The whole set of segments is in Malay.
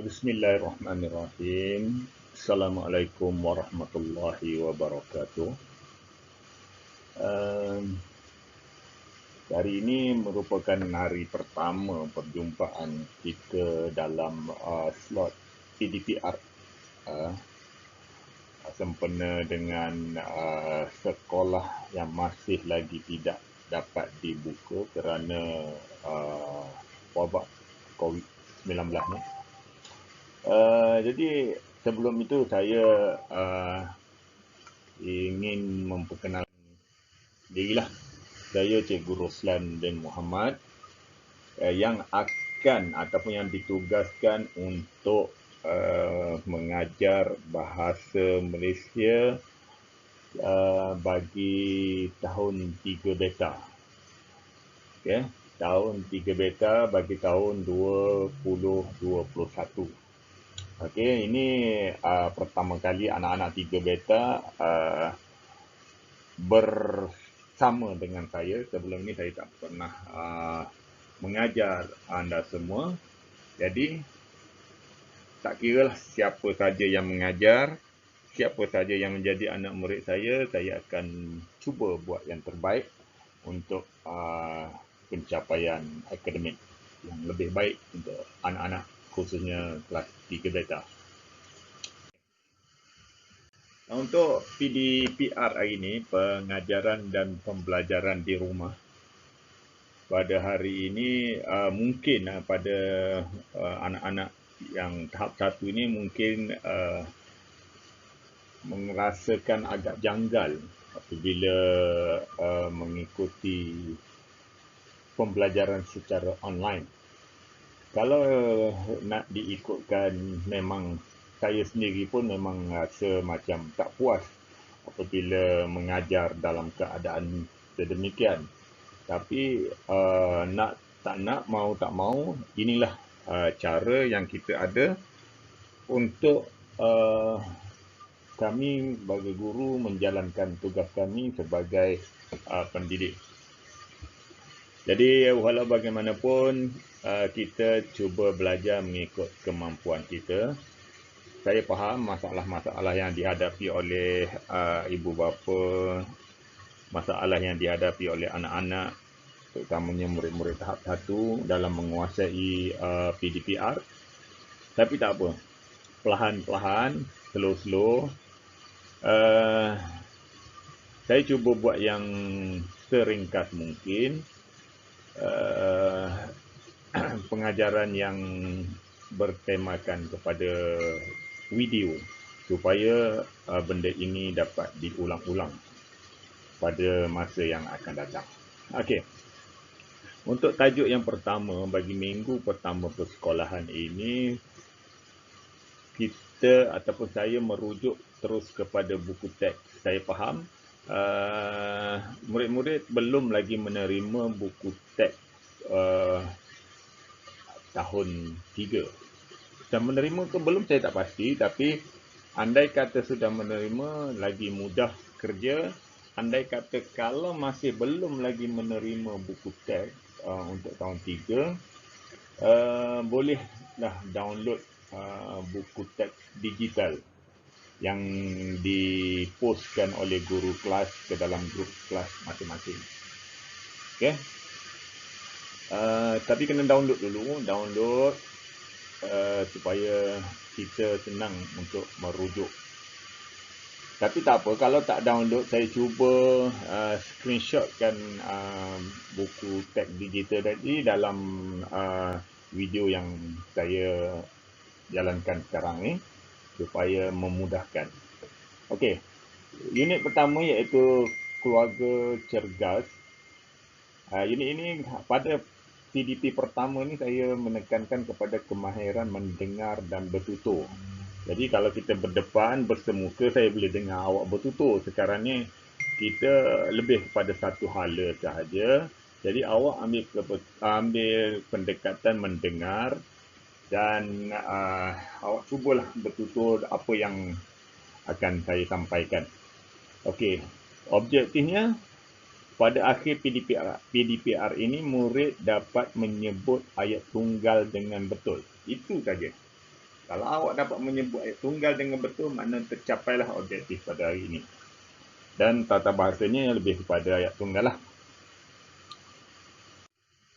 Bismillahirrahmanirrahim. Assalamualaikum warahmatullahi wabarakatuh. Um, Hari ini merupakan hari pertama perjumpaan kita dalam slot PDPR sempena dengan sekolah yang masih lagi tidak dapat dibuka kerana wabak COVID-19 ni. Jadi sebelum itu saya ingin memperkenalkan dirilah. Saya Cikgu Roslan bin Muhammad yang akan ataupun yang ditugaskan untuk mengajar bahasa Malaysia bagi tahun 3 beta. Okay? Tahun 3 beta bagi tahun 2021. Okey, ini pertama kali anak-anak 3 beta bersama dengan saya. Sebelum ini saya tak pernah mengajar anda semua. Jadi, tak kiralah siapa saja yang mengajar, siapa saja yang menjadi anak murid saya akan cuba buat yang terbaik untuk pencapaian akademik yang lebih baik untuk anak-anak, khususnya kelas 3 beta. Untuk PDPR hari ini, pengajaran dan pembelajaran di rumah, pada hari ini mungkin pada anak-anak yang tahap 1 ini mungkin merasakan agak janggal apabila mengikuti pembelajaran secara online. Kalau nak diikutkan, memang saya sendiri pun memang rasa macam tak puas apabila mengajar dalam keadaan sedemikian. Tapi nak tak nak, mau tak mau, inilah cara yang kita ada untuk kami sebagai guru menjalankan tugas kami sebagai pendidik. Jadi walau bagaimanapun, kita cuba belajar mengikut kemampuan kita. Saya faham masalah-masalah yang dihadapi oleh ibu bapa, masalah yang dihadapi oleh anak-anak, terutamanya murid-murid tahap 1 dalam menguasai PDPR. Tapi tak apa, perlahan-perlahan, slow-slow, saya cuba buat yang seringkas mungkin. Pengajaran yang bertemakan kepada video supaya benda ini dapat diulang-ulang pada masa yang akan datang. Okey. Untuk tajuk yang pertama bagi minggu pertama persekolahan ini, kita ataupun saya merujuk terus kepada buku teks. Saya faham murid-murid belum lagi menerima buku teks tahun 3. Sudah menerima ke belum saya tak pasti, tapi andai kata sudah menerima, lagi mudah kerja. Andai kata kalau masih belum lagi menerima buku teks untuk tahun 3, bolehlah download buku teks digital yang dipostkan oleh guru kelas ke dalam grup kelas masing-masing. Okey. Tapi kena download dulu, supaya kita senang untuk merujuk. Tapi tak apa, kalau tak download, saya cuba screenshotkan buku teks digital tadi dalam video yang saya jalankan sekarang ni, supaya memudahkan. Okey, unit pertama iaitu keluarga cergas. Unit ini pada PDP pertama ni saya menekankan kepada kemahiran mendengar dan bertutur. Jadi kalau kita berdepan, bersemuka, saya boleh dengar awak bertutur. Sekarang ni kita lebih kepada satu hala sahaja. Jadi awak ambil pendekatan mendengar dan awak cubalah bertutur apa yang akan saya sampaikan. Okey, objektifnya pada akhir PDPR ini, murid dapat menyebut ayat tunggal dengan betul. Itu saja. Kalau awak dapat menyebut ayat tunggal dengan betul, makna tercapailah objektif pada hari ini. Dan tata bahasanya lebih kepada ayat tunggal lah.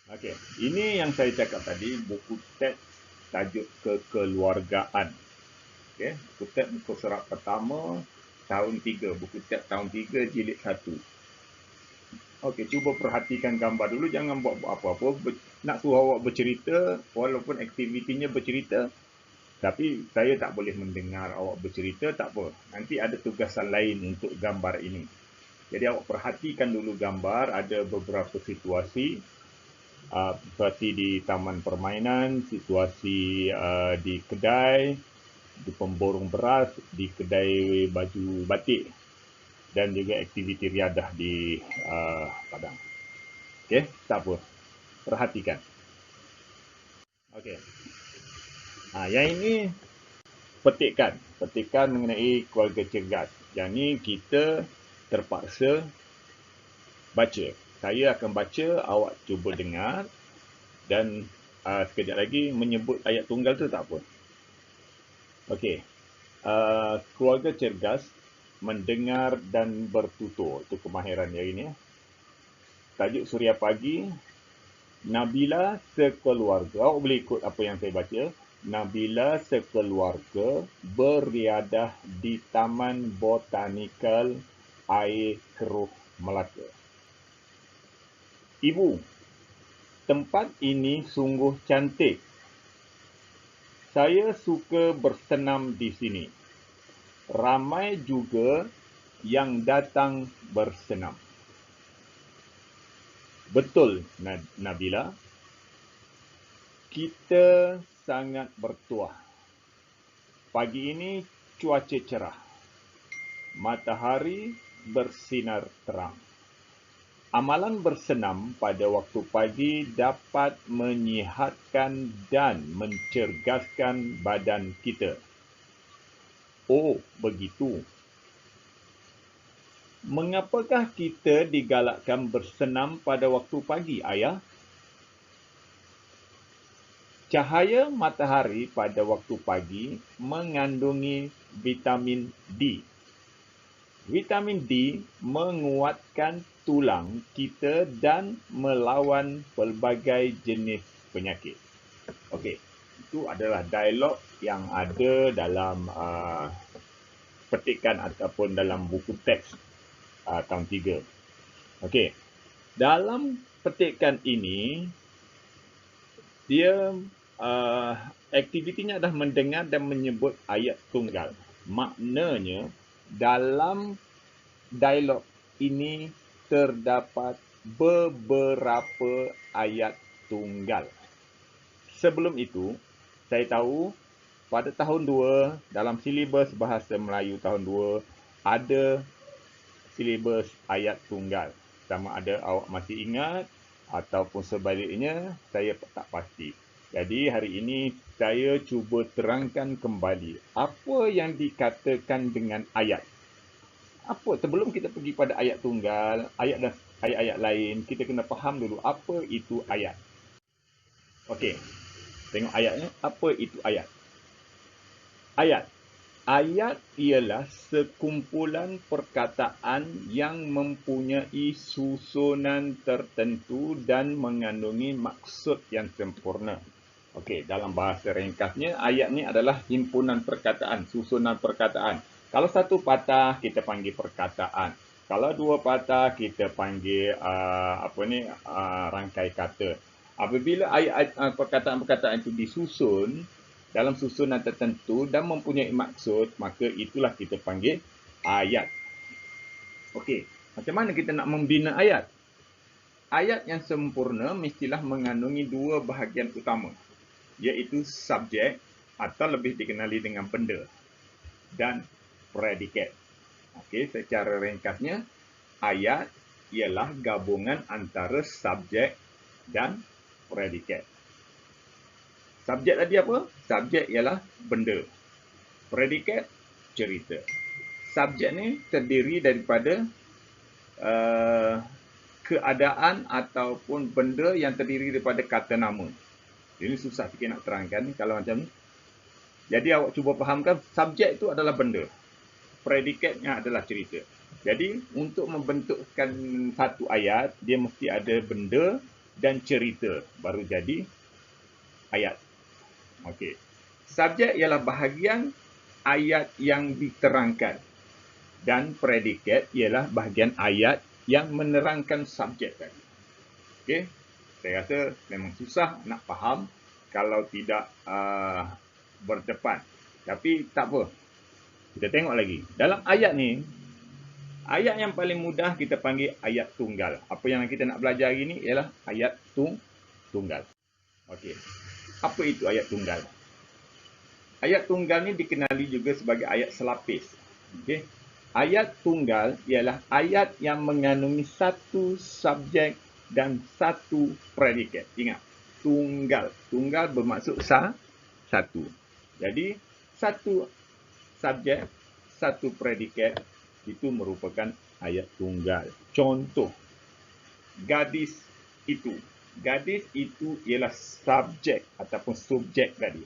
Okey, ini yang saya cakap tadi, buku teks tajuk kekeluargaan. Okey, buku teks muka surat pertama tahun 3, buku teks tahun 3 jilid 1. Okey, cuba perhatikan gambar dulu, jangan buat apa-apa. Nak suruh awak bercerita, walaupun aktivitinya bercerita, tapi saya tak boleh mendengar awak bercerita, tak apa. Nanti ada tugasan lain untuk gambar ini. Jadi awak perhatikan dulu gambar, ada beberapa situasi, situasi di taman permainan, situasi di kedai, di pemborong beras, di kedai baju batik, dan juga aktiviti riadah di padang. Okey, tak apa. Perhatikan. Okey. Yang ini petikan mengenai keluarga cergas. Yang ni kita terpaksa baca. Saya akan baca, awak cuba dengar, dan sekejap lagi menyebut ayat tunggal tu tak apa. Okey. Keluarga cergas mendengar dan bertutur. Itu kemahiran dia ini. Tajuk Suria Pagi, Nabila sekeluarga. Awak boleh ikut apa yang saya baca. Nabila sekeluarga beriadah di Taman Botanikal Air Keruh Melaka. Ibu, tempat ini sungguh cantik. Saya suka bersenam di sini. Ramai juga yang datang bersenam. Betul, Nabila. Kita sangat bertuah. Pagi ini cuaca cerah. Matahari bersinar terang. Amalan bersenam pada waktu pagi dapat menyihatkan dan mencerdaskan badan kita. Oh, begitu. Mengapakah kita digalakkan bersenam pada waktu pagi, Ayah? Cahaya matahari pada waktu pagi mengandungi vitamin D. Vitamin D menguatkan tulang kita dan melawan pelbagai jenis penyakit. Okey, itu adalah dialog yang ada dalam petikan ataupun dalam buku teks tahun 3. Okey, dalam petikan ini, dia aktivitinya adalah mendengar dan menyebut ayat tunggal. Maknanya, dalam dialog ini terdapat beberapa ayat tunggal. Sebelum itu, saya tahu pada tahun 2, dalam silibus Bahasa Melayu tahun 2, ada silibus ayat tunggal. Sama ada awak masih ingat ataupun sebaliknya, saya tak pasti. Jadi hari ini saya cuba terangkan kembali apa yang dikatakan dengan ayat. Apa sebelum kita pergi pada ayat tunggal, ayat dan ayat-ayat lain, kita kena faham dulu apa itu ayat. Okey. Tengok ayatnya, apa itu ayat? Ayat. Ayat ialah sekumpulan perkataan yang mempunyai susunan tertentu dan mengandungi maksud yang sempurna. Okey, dalam bahasa ringkasnya, ayat ni adalah himpunan perkataan, susunan perkataan. Kalau satu patah, kita panggil perkataan. Kalau dua patah, kita panggil rangkai kata. Apabila perkataan-perkataan itu disusun dalam susunan tertentu dan mempunyai maksud, maka itulah kita panggil ayat. Okey, macam mana kita nak membina ayat? Ayat yang sempurna mestilah mengandungi dua bahagian utama, iaitu subjek atau lebih dikenali dengan benda dan predikat. Okey, secara ringkasnya, ayat ialah gabungan antara subjek dan predikat. Subjek tadi apa? Subjek ialah benda. Predikat, cerita. Subjek ni terdiri daripada keadaan ataupun benda yang terdiri daripada kata nama. Ini susah sikit nak terangkan kalau macam ni. Jadi awak cuba fahamkan, subjek itu adalah benda. Predikatnya adalah cerita. Jadi untuk membentukkan satu ayat, dia mesti ada benda dan cerita baru jadi ayat. Okey. Subjek ialah bahagian ayat yang diterangkan dan predikat ialah bahagian ayat yang menerangkan subjek tadi. Okey. Saya rasa memang susah nak faham kalau tidak berdepan. Tapi tak apa. Kita tengok lagi. Dalam ayat ni, ayat yang paling mudah kita panggil ayat tunggal. Apa yang kita nak belajar hari ni ialah ayat tunggal. Okey. Apa itu ayat tunggal? Ayat tunggal ni dikenali juga sebagai ayat selapis. Okey. Ayat tunggal ialah ayat yang mengandungi satu subjek dan satu predikat. Ingat, tunggal. Tunggal bermaksud satu. Jadi, satu subjek, satu predikat itu merupakan ayat tunggal. Contoh, gadis itu. Gadis itu ialah subjek ataupun subjek tadi.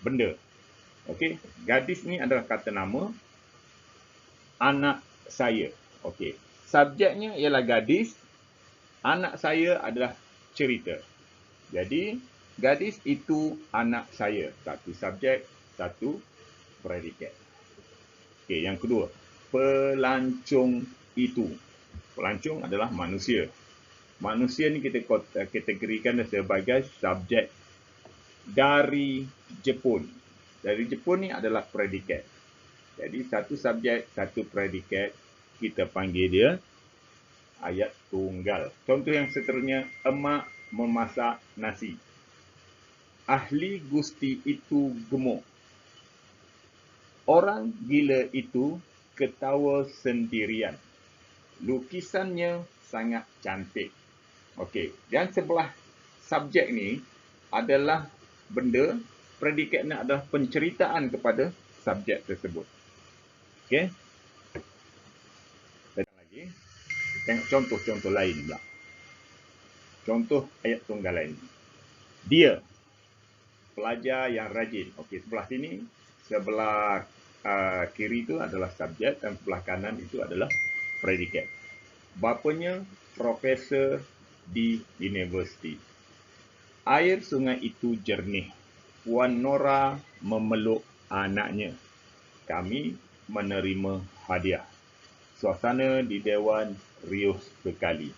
Benda. Okey, gadis ni adalah kata nama. Anak saya. Okey, subjeknya ialah gadis. Anak saya adalah cerita. Jadi, gadis itu anak saya. Satu subjek, satu predikat. Okey, yang kedua, pelancong itu. Pelancong adalah manusia. Manusia ni kita kategorikan sebagai subjek. Dari Jepun. Dari Jepun ni adalah predikat. Jadi satu subjek, satu predikat, kita panggil dia ayat tunggal. Contoh yang seterusnya, emak memasak nasi. Ahli gusti itu gemuk. Orang gila itu ketawa sendirian. Lukisannya sangat cantik. Okey, dan sebelah subjek ni adalah benda, predikatnya adalah penceritaan kepada subjek tersebut. Okey. Datang lagi. Tengok contoh-contoh lain pula. Contoh ayat tunggal lain. Dia pelajar yang rajin. Okey, sebelah sini, sebelah kiri itu adalah subjek dan sebelah kanan itu adalah predikat. Bapanya profesor di universiti. Air sungai itu jernih. Puan Nora memeluk anaknya. Kami menerima hadiah. Suasana di Dewan riuh sekali.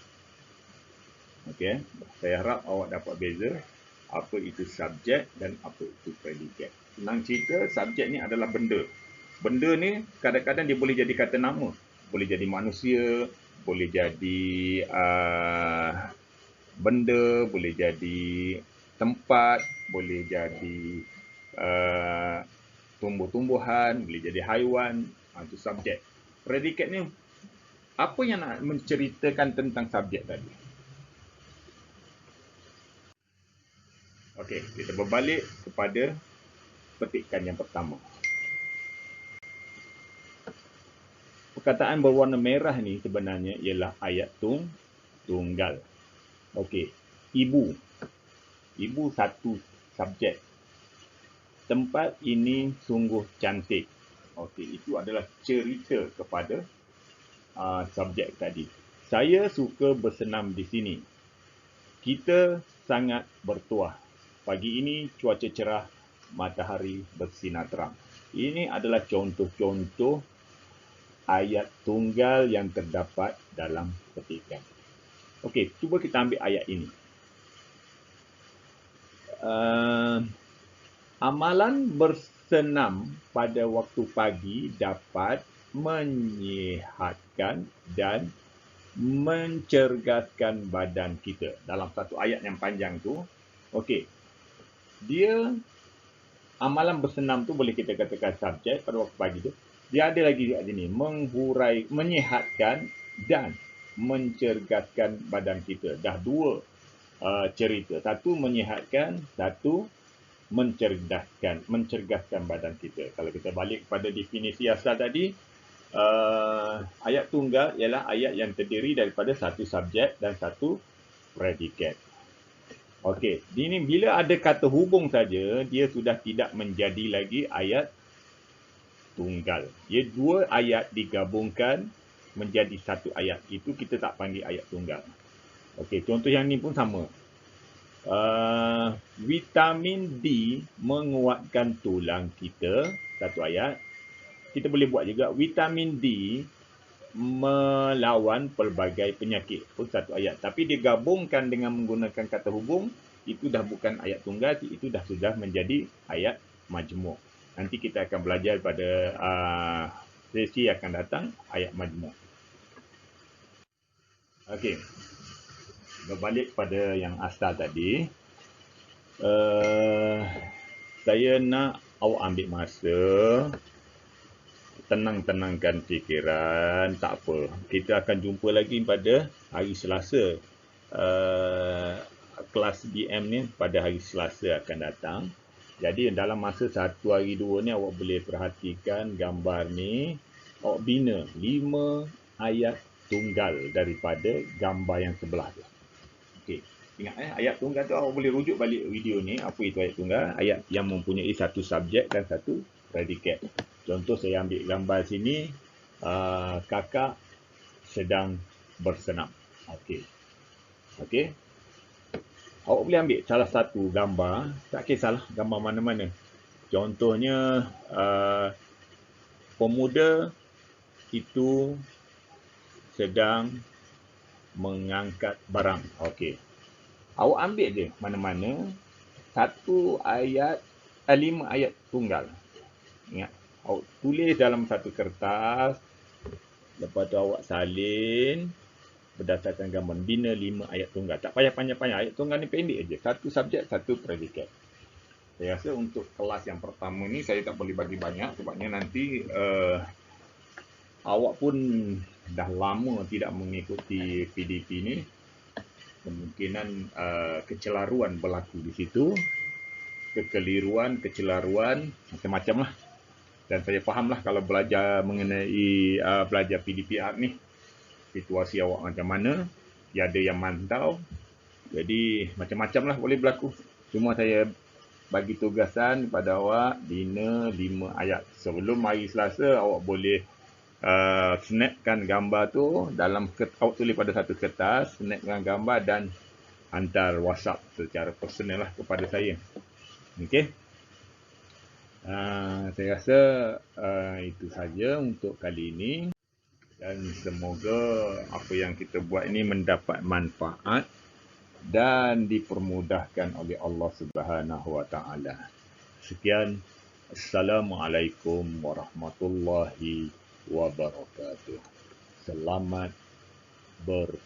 Okey, saya harap awak dapat beza apa itu subjek dan apa itu predikat. Senang cerita, subjek ni adalah benda. Benda ni kadang-kadang dia boleh jadi kata nama. Boleh jadi manusia, boleh jadi benda, boleh jadi tempat, boleh jadi tumbuh-tumbuhan, boleh jadi haiwan. Itu subjek. Predikat ni apa yang nak menceritakan tentang subjek tadi? Okey, kita berbalik kepada petikan yang pertama. Perkataan berwarna merah ni sebenarnya ialah ayat tunggal. Okey, ibu. Ibu satu subjek. Tempat ini sungguh cantik. Okey, itu adalah cerita kepada subjek tadi. Saya suka bersenam di sini. Kita sangat bertuah. Pagi ini cuaca cerah, matahari bersinar terang. Ini adalah contoh-contoh ayat tunggal yang terdapat dalam petikan. Okey, cuba kita ambil ayat ini. Amalan bersenam pada waktu pagi dapat menyihatkan dan mencerdaskan badan kita. Dalam satu ayat yang panjang tu, okey. Dia amalan bersenam tu boleh kita katakan subjek pada waktu pagi tu. Dia ada lagi kat sini, menghurai, menyihatkan dan mencerdaskan badan kita. Dah dua cerita. Satu menyihatkan, satu mencerdaskan badan kita. Kalau kita balik kepada definisi asal tadi, ayat tunggal ialah ayat yang terdiri daripada satu subjek dan satu predikat. Okey, ini bila ada kata hubung saja, dia sudah tidak menjadi lagi ayat tunggal. Ia dua ayat digabungkan menjadi satu ayat. Itu kita tak panggil ayat tunggal. Okey, contoh yang ni pun sama. Vitamin D menguatkan tulang kita, satu ayat. Kita boleh buat juga vitamin D melawan pelbagai penyakit, pun satu ayat. Tapi digabungkan dengan menggunakan kata hubung, itu dah bukan ayat tunggal, itu dah sudah menjadi ayat majmuk. Nanti kita akan belajar pada sesi akan datang ayat majmuk. Okey, berbalik pada yang asal tadi, saya nak awak ambil masa, tenang-tenangkan fikiran, tak apa. Kita akan jumpa lagi pada hari Selasa. Kelas BM ni pada hari Selasa akan datang. Jadi dalam masa 1 hari 2 ni awak boleh perhatikan gambar ni. Awak bina 5 ayat tunggal daripada gambar yang sebelah tu. Okey. Ingat ayat tunggal tu awak boleh rujuk balik video ni. Apa itu ayat tunggal? Ayat yang mempunyai satu subjek dan satu predikat. Contoh saya ambil gambar sini, kakak sedang bersenam. Okey. Okey. Awak boleh ambil salah satu gambar, tak kisahlah gambar mana-mana. Contohnya, pemuda itu sedang mengangkat barang. Okey. Awak ambil je mana-mana satu ayat, 5 ayat tunggal. Ingat, awak tulis dalam satu kertas, lepas tu awak salin berdasarkan gambar, bina 5 ayat tunggal. Tak payah panjang-panjang, ayat tunggal ni pendek je, satu subjek, satu predikat. Saya rasa untuk kelas yang pertama ni saya tak boleh bagi banyak, sebabnya nanti awak pun dah lama tidak mengikuti PDP ni. Kemungkinan kecelaruan berlaku di situ, kekeliruan, kecelaruan, macam-macam lah. Dan saya fahamlah kalau belajar mengenai belajar PDPR ni, situasi awak macam mana, tiada yang mantau, jadi macam-macam lah boleh berlaku. Cuma saya bagi tugasan kepada awak, bina 5 ayat. Sebelum hari Selasa, awak boleh snapkan gambar tu dalam, awak tulis pada satu kertas, snapkan gambar dan hantar WhatsApp secara personal lah kepada saya. Okey. Saya rasa itu saja untuk kali ini, dan semoga apa yang kita buat ini mendapat manfaat dan dipermudahkan oleh Allah Subhanahu Wa Taala. Sekian, Assalamualaikum warahmatullahi wabarakatuh. Selamat ber-PDPR.